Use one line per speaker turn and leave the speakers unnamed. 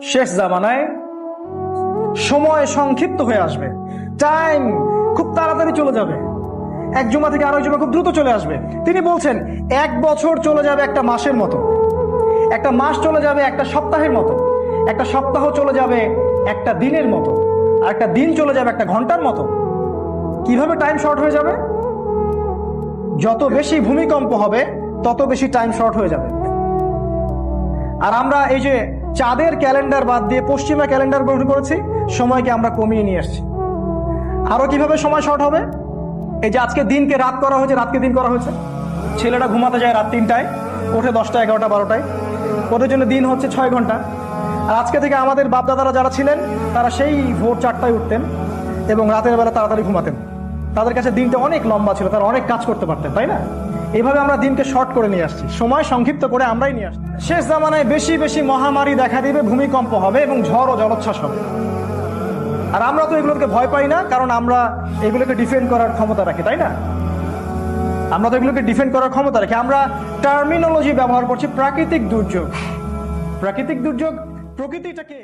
শেষ জামানায় সময় সংক্ষিপ্ত হয়ে আসবে, টাইম খুব তাড়াতাড়ি চলে যাবে, এক জুমা থেকে আরেক জুমা খুব দ্রুত চলে আসবে। তিনি বলছেন 1 বছর চলে যাবে একটা মাসের মতো, একটা মাস চলে যাবে একটা সপ্তাহের মতো, একটা সপ্তাহ চলে যাবে একটা দিনের মতো, আর একটা দিন চলে যাবে একটা ঘন্টার মতো। কিভাবে টাইম শর্ট হয়ে যাবে? যত বেশি ভূমিকম্প হবে তত বেশি টাইম শর্ট হয়ে যাবে। আর আমরা এই যে চাঁদের ক্যালেন্ডার বাদ দিয়ে পশ্চিমা ক্যালেন্ডার গ্রহণ করেছি, সময়কে আমরা কমিয়ে নিয়ে আসছি। আরো কিভাবে সময় শর্ট হবে? এই যে আজকে দিনকে রাত করা হয়েছে, রাতকে দিন করা হয়েছে। ছেলেরা ঘুমাতে যায় রাত 3টায়, ওঠে 10টা, 11টা, 12টায়। ওদের জন্য দিন হচ্ছে 6 ঘন্টা। আর আজকে থেকে আমাদের বাপদাদারা যারা ছিলেন তারা সেই ভোর 4টায় উঠতেন এবং রাতের বেলা তাড়াতাড়ি ঘুমাতেন। তাদের কাছে দিনটা অনেক লম্বা ছিল, তারা অনেক কাজ করতে পারতেন, তাই না? এইভাবে আমরা দিনকে শর্ট করে নিয়ে আসছি, সময় সংক্ষিপ্ত করে আমরাই নিয়ে আসছি। শেষ জামানায় বেশি বেশি মহামারী দেখা দিবে, ভূমিকম্প হবে এবং ঝড় ও জলোচ্ছ্বাস হবে। আর আমরা তো এগুলোকে ভয় পাই না, কারণ আমরা এগুলোকে ডিফেন্ড করার ক্ষমতা রাখি, তাই না? আমরা তো এগুলোকে ডিফেন্ড করার ক্ষমতা রাখি। আমরা টার্মিনোলজি ব্যবহার করছি প্রাকৃতিক দুর্যোগ। প্রাকৃতিক দুর্যোগ প্রকৃতিটাকে